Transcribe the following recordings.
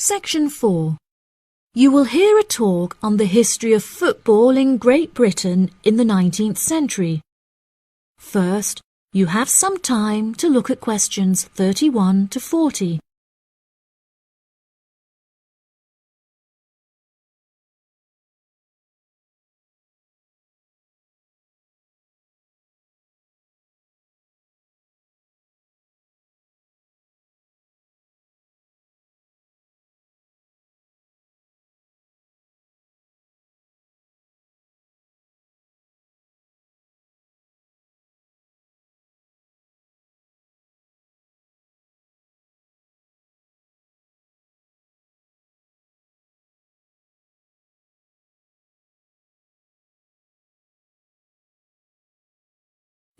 Section 4. You will hear a talk on the history of football in Great Britain in the 19th century. First, you have some time to look at questions 31 to 40.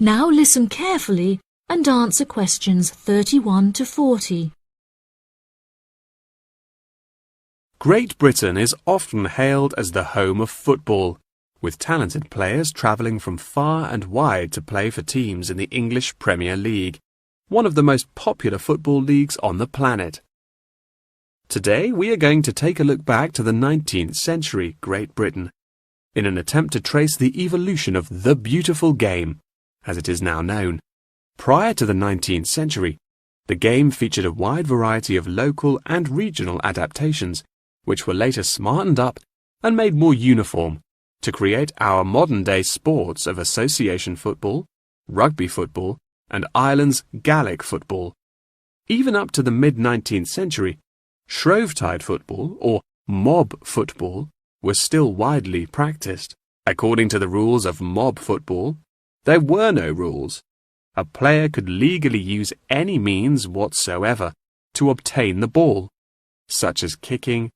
Now listen carefully and answer questions 31 to 40. Great Britain is often hailed as the home of football, with talented players travelling from far and wide to play for teams in the English Premier League, one of the most popular football leagues on the planet. Today we are going to take a look back to the 19th century Great Britain, in an attempt to trace the evolution of the beautiful game, as it is now known. Prior to the 19th century, the game featured a wide variety of local and regional adaptations, which were later smartened up and made more uniform to create our modern-day sports of association football, rugby football, and Ireland's Gaelic football. Even up to the mid-19th century, Shrovetide football, or mob football, was still widely practiced. According to the rules of mob football, there were no rules. A player could legally use any means whatsoever to obtain the ball, such as kicking,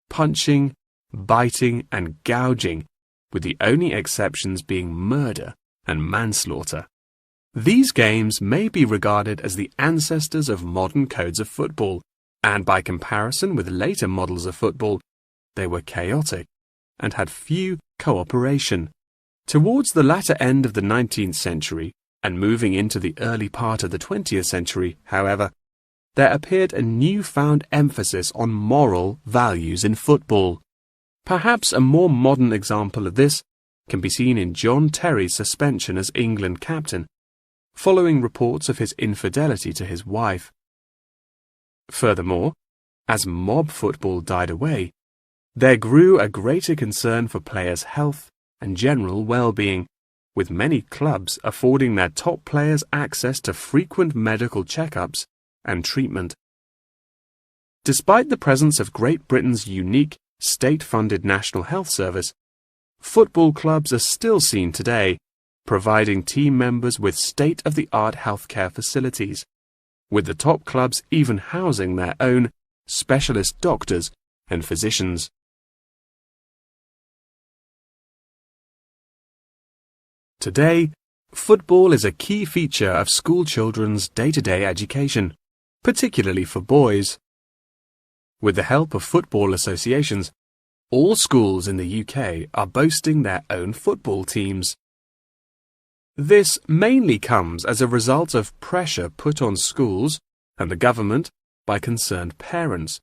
punching, biting, and gouging, with the only exceptions being murder and manslaughter. These games may be regarded as the ancestors of modern codes of football, and by comparison with later models of football, they were chaotic and had few cooperation. Towards the latter end of the 19th century and moving into the early part of the 20th century, however, there appeared a newfound emphasis on moral values in football. Perhaps a more modern example of this can be seen in John Terry's suspension as England captain, following reports of his infidelity to his wife. Furthermore, as mob football died away, there grew a greater concern for players' health and general well-being, with many clubs affording their top players access to frequent medical checkups and treatment. Despite the presence of Great Britain's unique state-funded National Health Service, football clubs are still seen today, providing team members with state-of-the-art healthcare facilities, with the top clubs even housing their own specialist doctors and physicians. Today, football is a key feature of school children's day-to-day education, particularly for boys. With the help of football associations, all schools in the UK are boasting their own football teams. This mainly comes as a result of pressure put on schools and the government by concerned parents,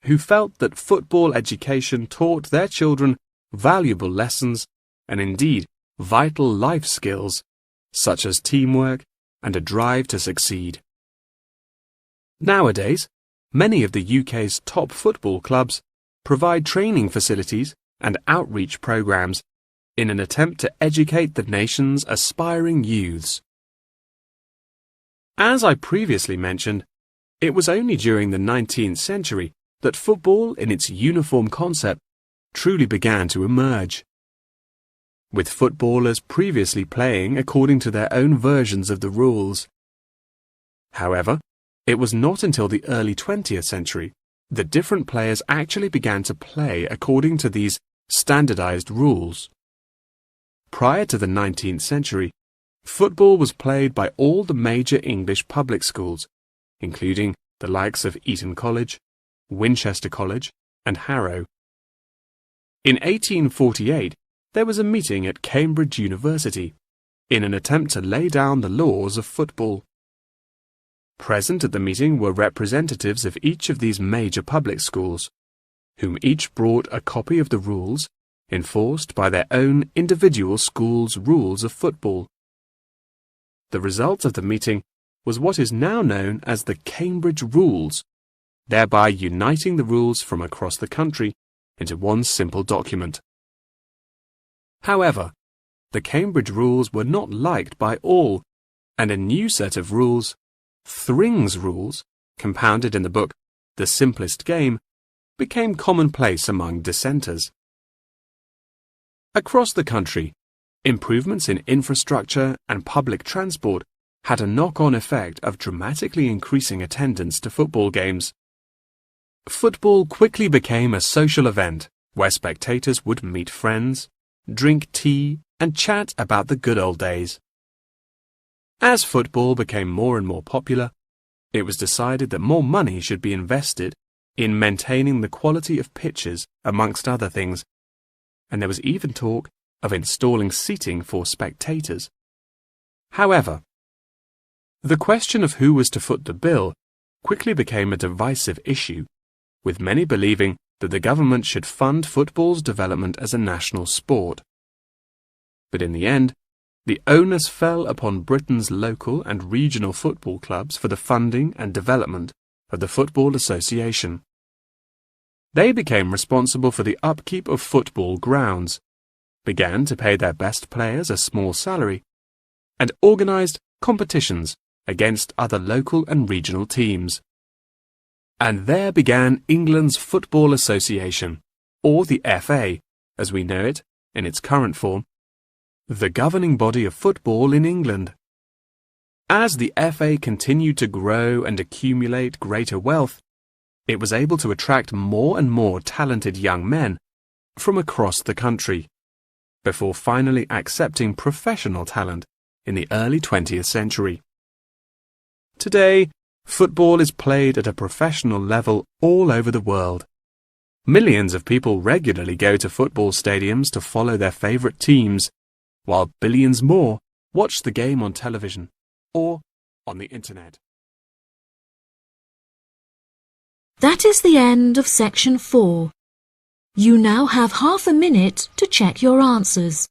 who felt that football education taught their children valuable lessons and indeed vital life skills, such as teamwork and a drive to succeed. Nowadays, many of the UK's top football clubs provide training facilities and outreach programs in an attempt to educate the nation's aspiring youths. As I previously mentioned, it was only during the 19th century that football in its uniform concept truly began to emerge, with footballers previously playing according to their own versions of the rules. However, it was not until the early 20th century that different players actually began to play according to these standardized rules. Prior to the 19th century, football was played by all the major English public schools, including the likes of Eton College, Winchester College, and Harrow. In 1848, there was a meeting at Cambridge University in an attempt to lay down the laws of football. Present at the meeting were representatives of each of these major public schools, whom each brought a copy of the rules enforced by their own individual school's rules of football. The result of the meeting was what is now known as the Cambridge Rules, thereby uniting the rules from across the country into one simple document. However, the Cambridge Rules were not liked by all, and a new set of rules, Thring's Rules, compounded in the book The Simplest Game, became commonplace among dissenters. Across the country, improvements in infrastructure and public transport had a knock-on effect of dramatically increasing attendance to football games. Football quickly became a social event where spectators would meet friends, drink tea, and chat about the good old days. As football became more and more popular, it was decided that more money should be invested in maintaining the quality of pitches, amongst other things, and there was even talk of installing seating for spectators. However, the question of who was to foot the bill quickly became a divisive issue, with many believing that the government should fund football's development as a national sport. But in the end, the onus fell upon Britain's local and regional football clubs for the funding and development of the Football Association. They became responsible for the upkeep of football grounds, began to pay their best players a small salary, and organised competitions against other local and regional teams. And there began England's Football Association, or the FA, as we know it in its current form, the governing body of football in England. As the FA continued to grow and accumulate greater wealth, it was able to attract more and more talented young men from across the country, before finally accepting professional talent in the early 20th century. Today, football is played at a professional level all over the world. Millions of people regularly go to football stadiums to follow their favourite teams, while billions more watch the game on television or on the internet. That is the end of section 4. You now have half a minute to check your answers.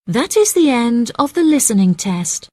That is the end of the listening test.